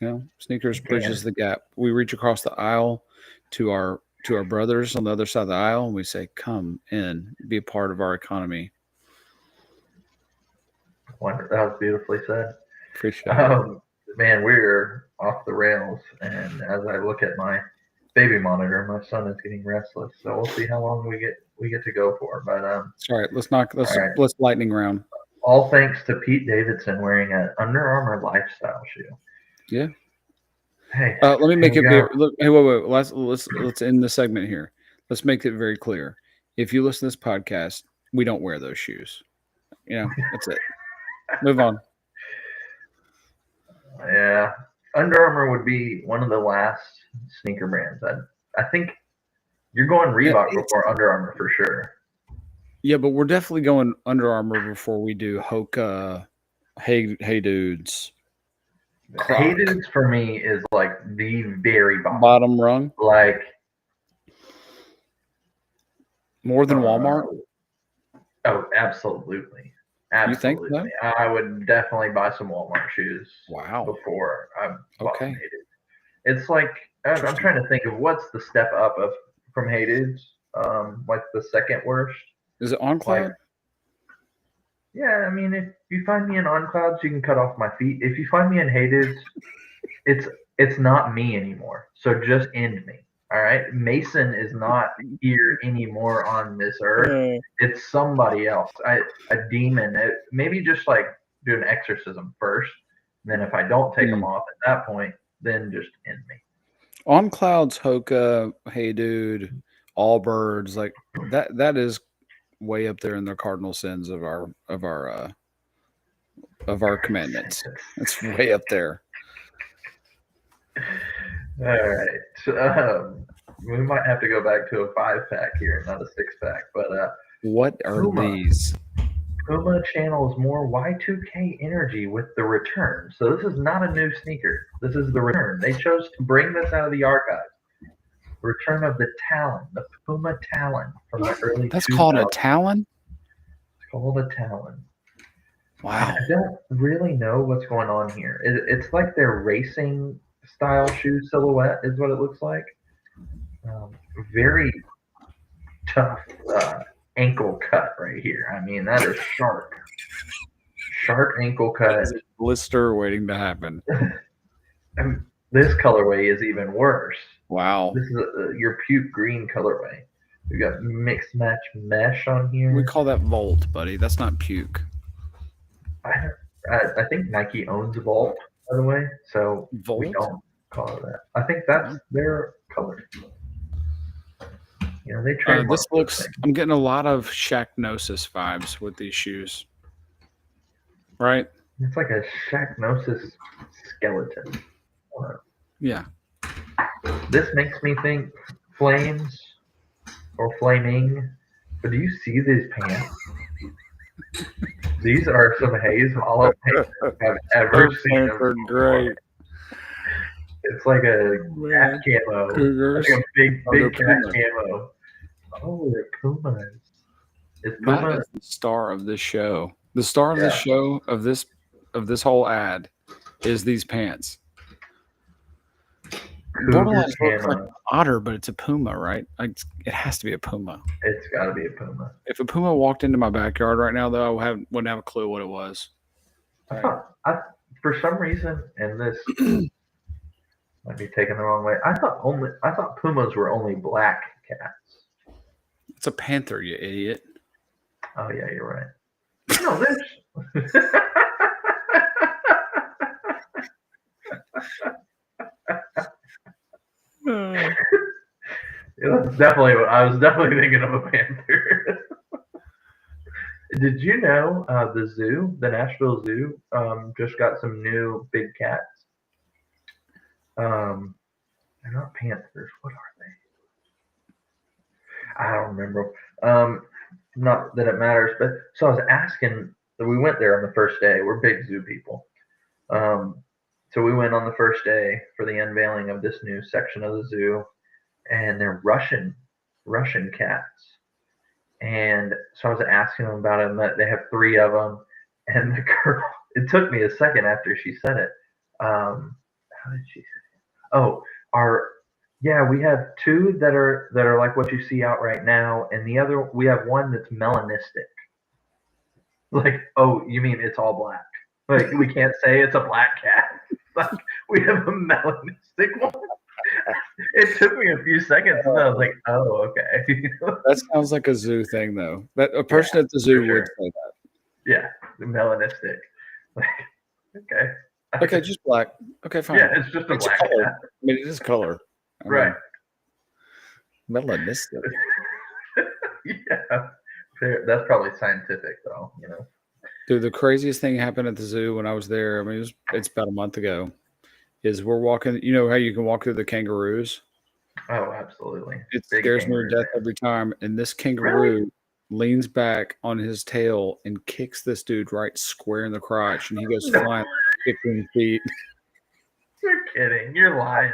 You know, Sneakers bridges the gap. We reach across the aisle to our brothers on the other side of the aisle, and we say, "Come in, be a part of our economy." That was beautifully said. Appreciate it. Man, we're off the rails, and as I look at my baby monitor, my son is getting restless. So we'll see how long we get to go for. But all right, let's lightning round. All thanks to Pete Davidson wearing an Under Armour lifestyle shoe. Yeah. Hey, let me make it very, look. Hey, wait. Let's end the segment here. Let's make it very clear. If you listen to this podcast, we don't wear those shoes. You know, that's it. Move on. Yeah, Under Armour would be one of the last sneaker brands. I think you're going Reebok before Under Armour for sure. Yeah, but we're definitely going Under Armour before we do Hoka, Hey Dudes. Croc. Hey Dudes for me is like the very bottom rung. Like more than Walmart. Oh, absolutely. Absolutely. You think so? I would definitely buy some Walmart shoes. Wow. Before I bought Hey Dudes. It's like I'm trying to think of what's the step up from Hey Dudes. Like the second worst. Is it On Cloud? Yeah, I mean, if you find me in On Clouds, you can cut off my feet. If you find me in Hey Dudes, it's not me anymore. So just end me. All right, Mason is not here anymore on this earth. It's somebody else. A demon. Maybe just like do an exorcism first. Then if I don't take them off at that point, then just end me. On Clouds, Hoka, Hey Dude, Allbirds, like that is way up there in the cardinal sins of our commandments. It's way up there. All right. So, we might have to go back to a 5-pack here, not a 6-pack. But what are these? Puma channels more Y2K energy with the return. So this is not a new sneaker. This is the return. They chose to bring this out of the archives. Return of the Talon, the Puma Talon from the early 2000s. That's called a Talon? It's called a Talon. Wow. I don't really know what's going on here. It's like their racing style shoe silhouette is what it looks like. Very tough ankle cut right here. I mean, that is sharp. Sharp ankle cut. Blister waiting to happen. And this colorway is even worse. Wow. This is your puke green colorway. We got mixed match mesh on here. We call that Volt, buddy. That's not puke. I think Nike owns Volt, by the way, so Volt? We don't call it that. I think that's their color. You know, they trademark this looks. I'm getting a lot of Shacknosis vibes with these shoes. Right? It's like a Shacknosis skeleton. Yeah. This makes me think flames or flaming. But do you see these pants? These are some Haze Hollow pants I've ever seen. They're great. It's like a cat camo. Like a big cat camo. Oh, they're Pumas. Is Puma that is the star of this show? The star of this show of this whole ad is these pants. Borderlands looks like an otter, but it's a puma, right? It has to be a puma. It's got to be a puma. If a puma walked into my backyard right now, though, I wouldn't have a clue what it was. Right. For some reason, and this might be taken the wrong way, I thought pumas were only black cats. It's a panther, you idiot. Oh yeah, you're right. No, there's. That's definitely what I was definitely thinking of, a panther. Did you know the zoo, the Nashville Zoo, just got some new big cats? They're not panthers. What are they? I don't remember. Not that it matters, but so I was asking. We went there on the first day. We're big zoo people. So we went on the first day for the unveiling of this new section of the zoo, and they're Russian cats. And so I was asking them about it, and they have 3 of them. And the girl, it took me a second after she said it. How did she say it? Oh, we have 2 that are like what you see out right now, and the other, we have one that's melanistic. Like, oh, you mean it's all black? Like, we can't say it's a black cat. Like, we have a melanistic one. It took me a few seconds, and I was like, "Oh, okay." That sounds like a zoo thing, though. That a person at the zoo would say that. Yeah, melanistic. Like, okay. Okay, just black. Okay, fine. Yeah, it's just a black cat. I mean, it is color. Right. Melanistic. Yeah. That's probably scientific, though, Dude, the craziest thing happened at the zoo when I was there. I mean, it's about a month ago. Is we're walking. You know how you can walk through the kangaroos? Oh, absolutely. It scares me to death every time. And this kangaroo leans back on his tail and kicks this dude right square in the crotch, and he goes flying 15 feet. You're kidding. You're lying.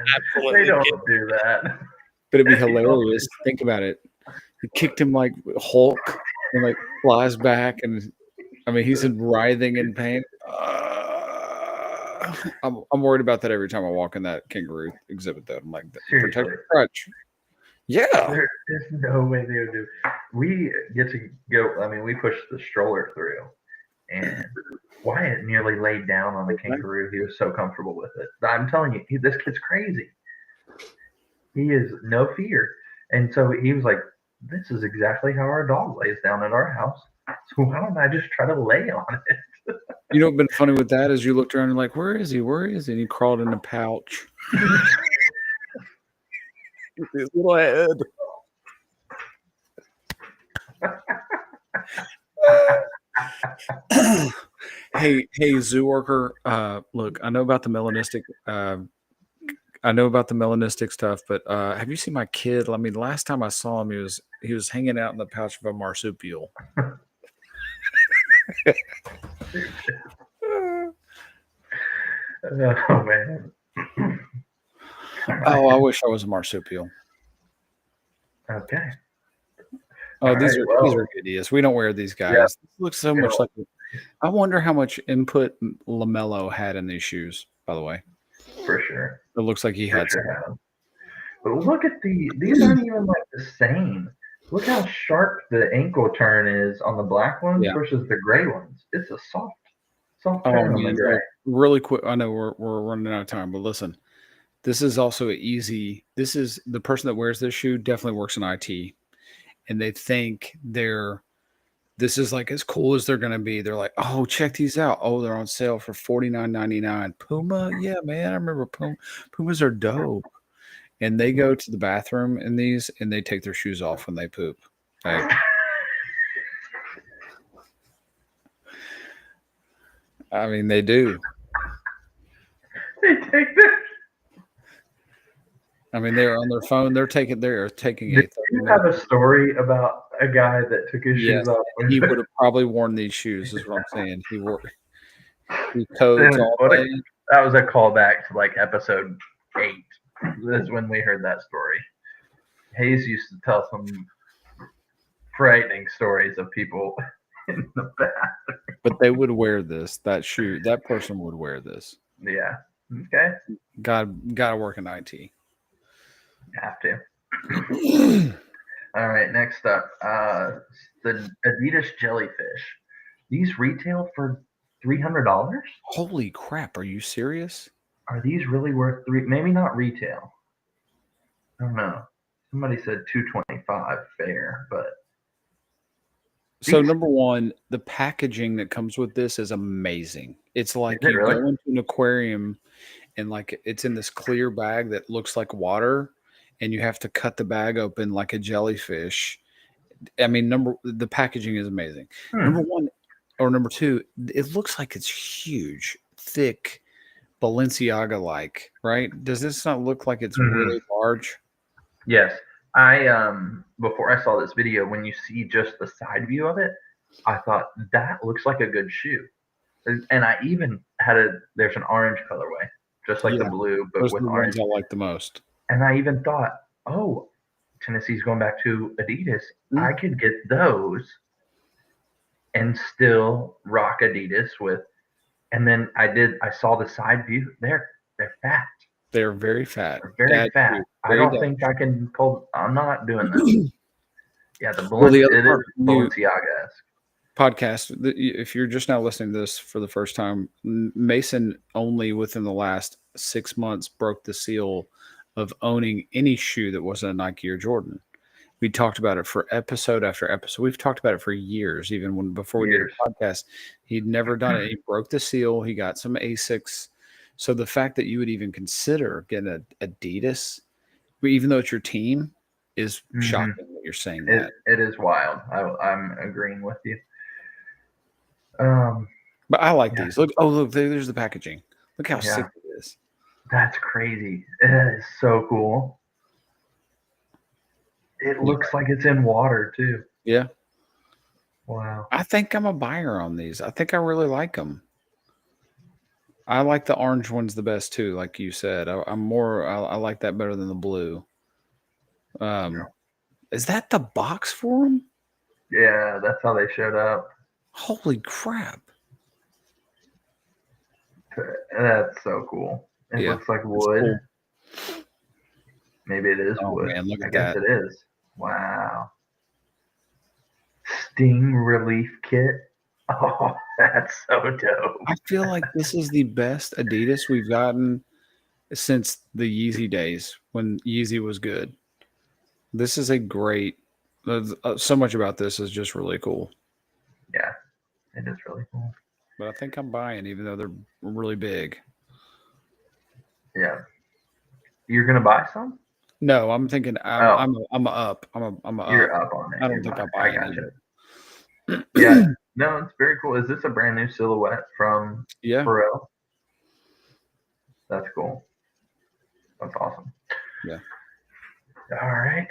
They don't do that. But it'd be hilarious. Think about it. He kicked him like Hulk and like flies back, and I mean he's writhing in pain. I'm worried about that every time I walk in that kangaroo exhibit. Though I'm like, protect the crutch. Yeah, there's no way they would do. We get to go. I mean, we pushed the stroller through, and Wyatt nearly laid down on the kangaroo. He was so comfortable with it. I'm telling you, this kid's crazy. He is no fear, and so he was like, "This is exactly how our dog lays down at our house. So why don't I just try to lay on it?" You know what's been funny with that is you looked around and like, where is he? Where is he? And he crawled in the pouch. His little head. Hey, zoo worker. Look, I know about the melanistic. I know about the melanistic stuff, but have you seen my kid? I mean, last time I saw him, he was hanging out in the pouch of a marsupial. Oh man. Oh, I wish I was a marsupial. Okay. Oh, these are idiots. We don't wear these guys. Yeah. This looks so much like. I wonder how much input LaMelo had in these shoes. By the way, for sure, it looks like he had some. But look at these aren't even like the same. Look how sharp the ankle turn is on the black ones versus the gray ones. It's a soft turn on the gray. Really quick. I know we're running out of time, but listen, this is also easy. This is the person that wears this shoe definitely works in IT, and they think this is like as cool as they're gonna be. They're like, oh, check these out. Oh, they're on sale for $49.99. Puma, yeah, man, I remember Pumas are dope. And they go to the bathroom in these, and they take their shoes off when they poop. Like, I mean, they do. They take their. I mean, they're on their phone. They're taking. Do you have a story about a guy that took his shoes off? He would have probably worn these shoes. Is what I'm saying. He codes all day. That was a callback to like episode 8. That's when we heard that story. Hayes used to tell some frightening stories of people in the bathroom. But they would wear this. That shoe. That person would wear this. Yeah. Okay. Gotta work in IT. Have to. All right, next up, the Adidas jellyfish. These retail for $300. Holy crap! Are you serious? Are these really worth three? Maybe not retail. I don't know. Somebody said 225 fair, but So these, number one, the packaging that comes with this is amazing. It's like is it you really? go into an aquarium and like it's in this clear bag that looks like water, and you have to cut the bag open like a jellyfish. I mean, the packaging is amazing. Number Hmm. one or number two, it looks like it's huge, thick, Balenciaga like, right? Does this not look like it's Mhm. really large? Yes. I before I saw this video, when you see just the side view of it, I thought that looks like a good shoe. And I even had there's an orange colorway, just like the Yeah, blue, but those are with the ones orange. I like the most. And I even thought, oh, Tennessee's going back to Adidas. Mm, I could get those and still rock Adidas with. And then I saw the side view. They're fat. they're very fat. They're very Dad fat. shoes, I very don't dad. think I can pull. I'm not doing this. Yeah, Well, the other it is part for you Balenciaga-esque. podcast, if you're just now listening to this for the first time, Mason only within the last 6 months broke the seal of owning any shoe that wasn't a Nike or Jordan. We talked about it for episode after episode. We've talked about it for years, even when before we did Years. a podcast. He'd never done it. He broke the seal. He got some Asics. So the fact that you would even consider getting an Adidas, even though it's your team, is Hmm. shocking that you're saying that. It is wild. I'm agreeing with you. Um, But I like yeah, these. Look, look, there's the packaging. Look how yeah, sick it is. that's crazy. It is so cool. It Yeah. looks like it's in water too. Yeah. Wow. I think I'm a buyer on these. I think I really like them. I like the orange ones the best too, like you said. I like that better than the blue. Yeah. Is that the box for them? Yeah, that's how they showed up. Holy crap. That's so cool. It Yeah. looks like It's wood. cool. Maybe it is Oh wood. man, look I at guess that. it is. Wow. Sting relief kit. Oh, that's so dope. I feel like this is the best Adidas we've gotten since the Yeezy days when Yeezy was good. This is a great so much about this is just really cool. Yeah, it is really cool. But I think I'm buying, even though they're really big. Yeah. You're gonna buy some? No, I'm thinking Oh, I'm a up. I'm a you're up. up on I it. don't You're think I'll buying. buy I any gotcha. of Yeah. it. No, it's very cool. Is this a brand new silhouette from Yeah. Pharrell? That's cool. That's awesome. Yeah. All right.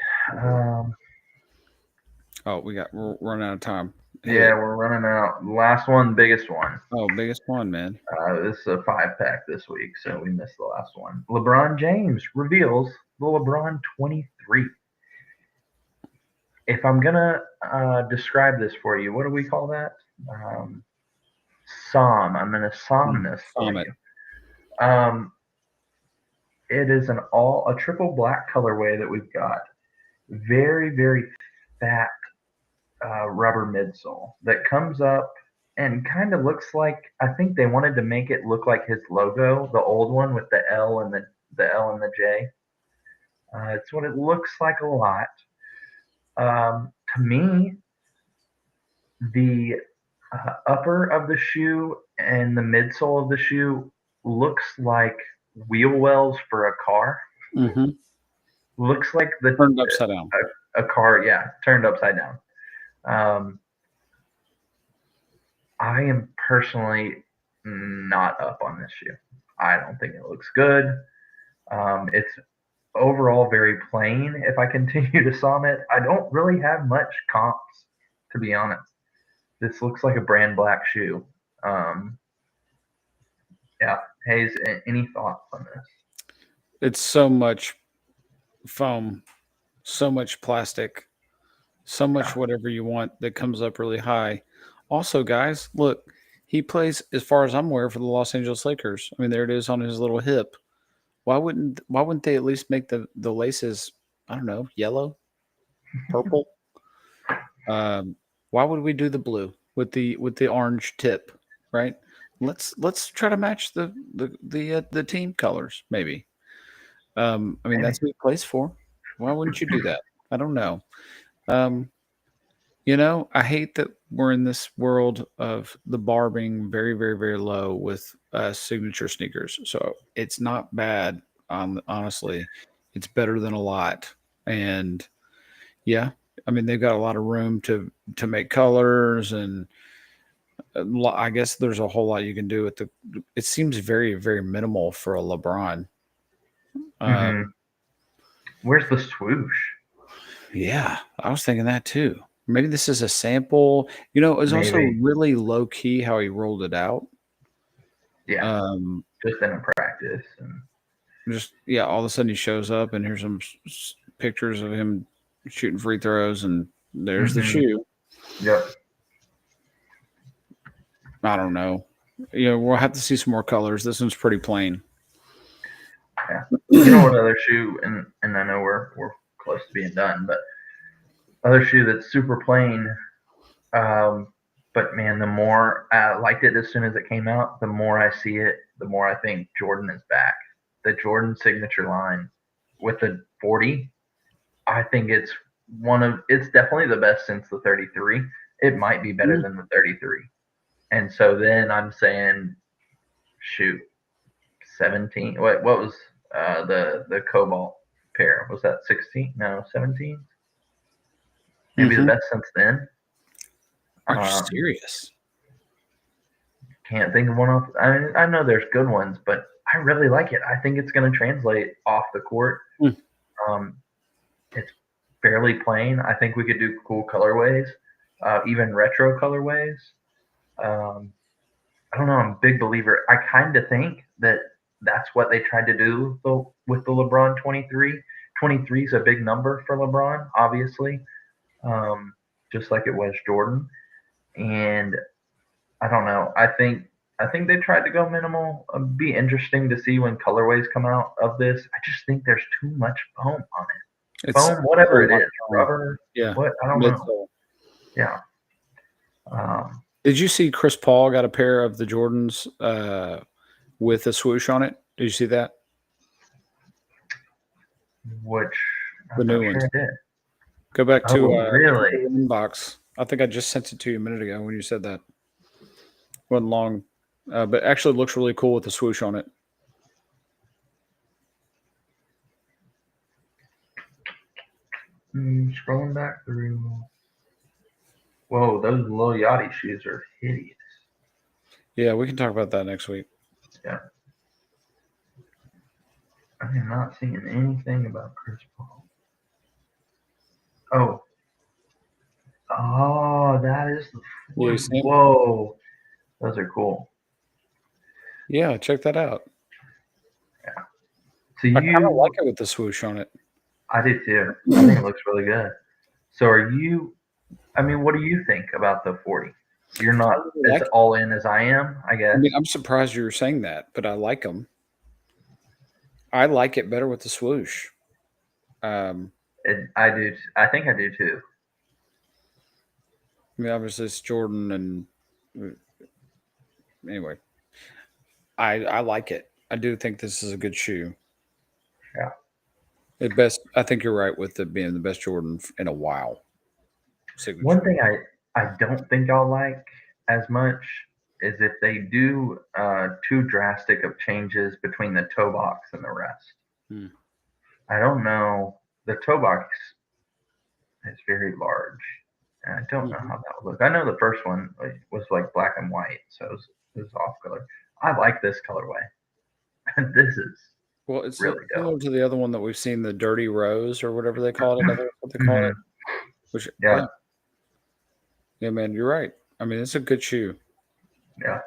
Oh, we're running out of time. Yeah, we're running out. Last one, biggest one. Oh, biggest one, man. This is a 5-pack this week, so we missed the last one. LeBron James reveals the LeBron 23. If I'm gonna describe this for you, what do we call that? Psalm. I'm gonna psalm this for Summit. you. It is a triple black colorway that we've got. Very, very fat rubber midsole that comes up and kind of looks like, I think they wanted to make it look like his logo, the old one with the L and the L and the J. It's what it looks like a lot. To me, the upper of the shoe and the midsole of the shoe looks like wheel wells for a car. Mm-hmm. Looks like Turned upside down. a car, yeah, turned upside down. I am personally not up on this shoe. I don't think it looks good. It's overall very plain. If I continue to saw it, I don't really have much comps, to be honest. This looks like a brand black shoe. Yeah, Hayes, any thoughts on this? It's so much foam, so much plastic, so much whatever you want that comes up really high. Also, guys, look, he plays, as far as I'm aware, for the Los Angeles Lakers. I mean, there it is on his little hip. Why wouldn't they at least make the laces, I don't know, yellow, purple? Why would we do the blue with the orange tip, right? Let's try to match the team colors, maybe. I mean, Maybe. that's what it plays for. Why wouldn't you do that? I don't know. Um, I hate that we're in this world of the bar being very, very, very low with signature sneakers. So it's not bad. Honestly, it's better than a lot. And yeah, I mean they've got a lot of room to make colors, and I guess there's a whole lot you can do with the. It seems very, very minimal for a LeBron. Hmm. Um, Where's the swoosh? Yeah, I was thinking that too. Maybe this is a sample. It was also Maybe. really low key how he rolled it out. Yeah. Um, Just in a practice. And just yeah, all of a sudden he shows up and here's some pictures of him shooting free throws, and there's the shoe. Yep. I don't know. We'll have to see some more colors. This one's pretty plain. Yeah. You know what other shoe, and I know we're close to being done, but other shoe that's super plain. But man, the more I liked it as soon as it came out, the more I see it, the more I think Jordan is back. The Jordan signature line with the 40, I think it's definitely the best since the 33. It might be better than the 33. And so then I'm saying, shoot, 17. What was the Cobalt pair? Was that 16? No, 17. Maybe the best since then. Are you serious? Can't think of one off. I know there's good ones, but I really like it. I think it's going to translate off the court. Um, it's fairly plain. I think we could do cool colorways, even retro colorways. I don't know. I'm a big believer. I kind of think that that's what they tried to do with the LeBron 23. 23 is a big number for LeBron, obviously, just like it was Jordan. And I don't know. I think they tried to go minimal. It'd be interesting to see when colorways come out of this. I just think there's too much foam on it. It's Foam, whatever it is, foam. rubber. Yeah. What, I don't know. Yeah. Did you see Chris Paul got a pair of the Jordans with a swoosh on it? Did you see that? Which The new ones. Sure I did. Go back to really inbox. I think I just sent it to you a minute ago when you said that. Wasn't long, but actually looks really cool with the swoosh on it. Scrolling back through. Whoa, those Lil Yachty shoes are hideous. Yeah, we can talk about that next week. Yeah. I am not seeing anything about Chris Paul. Oh, that is the. Whoa, those are cool. Yeah, check that out. Yeah. So I kind of like it with the swoosh on it. I do too. I think it looks really good. So are you? I mean, what do you think about the 40? You're not as all in as I am, I guess. I mean, I'm surprised you were saying that, but I like them. I like it better with the swoosh. I do. I think I do too. I mean, obviously it's Jordan, and anyway, I like it. I do think this is a good shoe. Yeah. At best, I think you're right with it being the best Jordan in a while. Signature. One thing I don't think I'll like as much is if they do too drastic of changes between the toe box and the rest. I don't know. The toe box is very large, and I don't know how that would look. I know the first one was like black and white, so it was off color. I like this colorway. This is it's really similar to the other one that we've seen, the Dirty Rose or whatever they call it. What they call it? Which yeah, man, you're right. I mean, it's a good shoe. Yeah,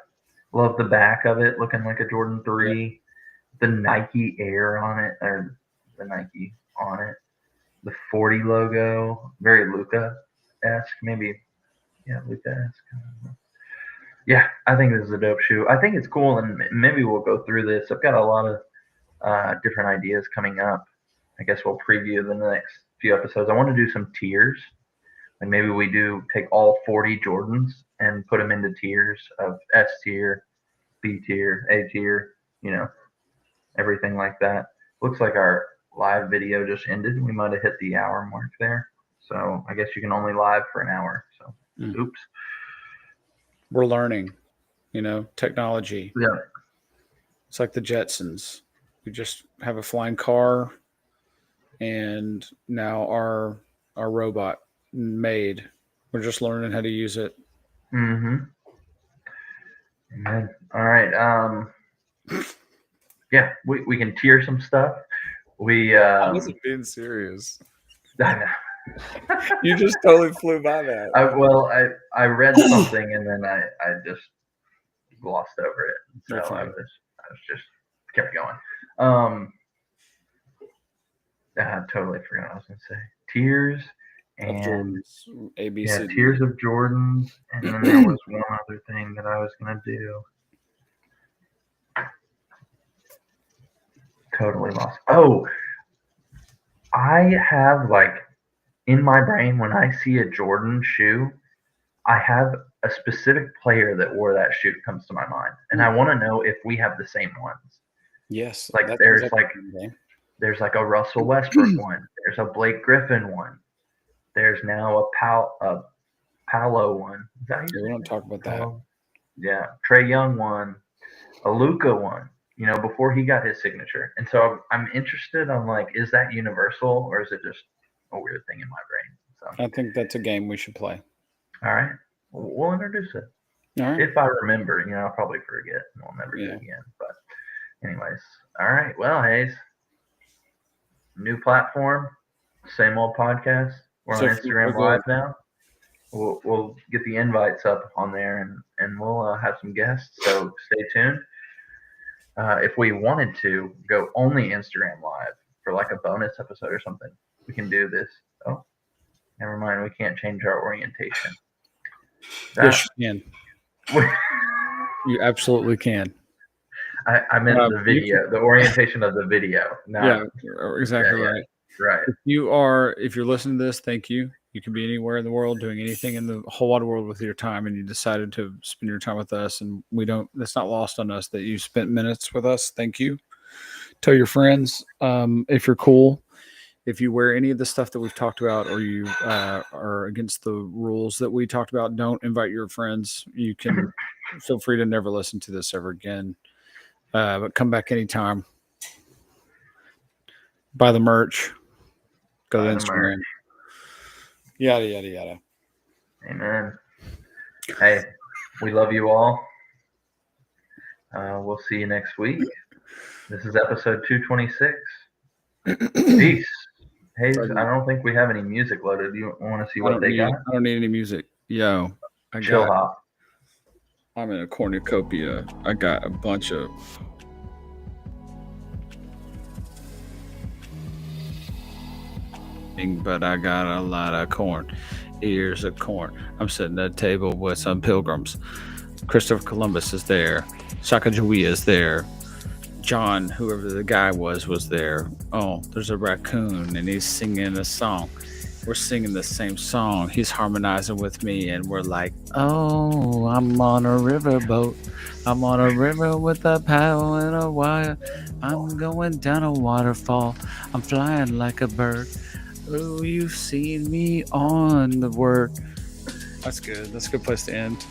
love the back of it, looking like a Jordan 3. Yeah. The Nike Air on it, or the Nike on it. The 40 logo, very Luka-esque, maybe. Yeah, Luka-esque. Yeah, I think this is a dope shoe. I think it's cool, and maybe we'll go through this. I've got a lot of different ideas coming up. I guess we'll preview the next few episodes. I want to do some tiers. And maybe we do take all 40 Jordans and put them into tiers of S tier, B tier, A tier, everything like that. Looks like our live video just ended. We might have hit the hour mark there. So I guess you can only live for an hour. So oops. We're learning, technology. Yeah. It's like the Jetsons. We just have a flying car, and now our robot made. We're just learning how to use it. Mm-hmm. Amen. All right. Yeah, we can tier some stuff. I wasn't being serious. You just totally flew by that. I read something and then I just glossed over it. So I was just kept going. I totally forgot what I was gonna say. Tiers and Jordans, ABC. Yeah, tiers of Jordans, and then there was one other thing that I was gonna do. Totally lost. Oh, I have in my brain when I see a Jordan shoe, I have a specific player that wore that shoe comes to my mind, and I want to know if we have the same ones. Yes, there's a Russell Westbrook one. There's a Blake Griffin one. There's now a Paolo one. We don't talk about that. Yeah, Trae Young one, a Luka one. Before he got his signature, and so I'm interested on is that universal or is it just a weird thing in my brain? So I think that's a game we should play. All right, we'll introduce it. All right. If I remember, I'll probably forget and we'll never do it again. But anyways, all right. Well, Hayes, new platform, same old podcast. We're on Instagram Live now. We'll get the invites up on there and we'll have some guests. So stay tuned. If we wanted to go only Instagram Live for a bonus episode or something, we can do this. Oh, never mind. We can't change our orientation. Yes, you can. You absolutely can. I meant the video, the orientation of the video. Yeah, exactly right. Right. If you're listening to this, thank you. You can be anywhere in the world, doing anything in the whole wide world with your time, and you decided to spend your time with us, and that's not lost on us that you spent minutes with us. Thank you. Tell your friends, if you're cool, if you wear any of the stuff that we've talked about, or you are against the rules that we talked about, don't invite your friends. You can feel free to never listen to this ever again, but come back anytime. Buy the merch. Go to Instagram. Yada, yada, yada. Amen. Hey, we love you all. We'll see you next week. This is episode 226. Peace. Hey, I don't think we have any music loaded. Do you want to see what they got? I don't need any music. Yo, Chill hop. I'm in a cornucopia. I got a bunch of... but I got a lot of corn, ears of corn. I'm sitting at a table with some pilgrims. Christopher Columbus is there. Sacagawea is there. John, whoever the guy was there. Oh, there's a raccoon and he's singing a song. We're singing the same song. He's harmonizing with me and we're like, oh, I'm on a riverboat. I'm on a river with a paddle and a wire. I'm going down a waterfall. I'm flying like a bird. Oh, you've seen me on the word. That's good. That's a good place to end.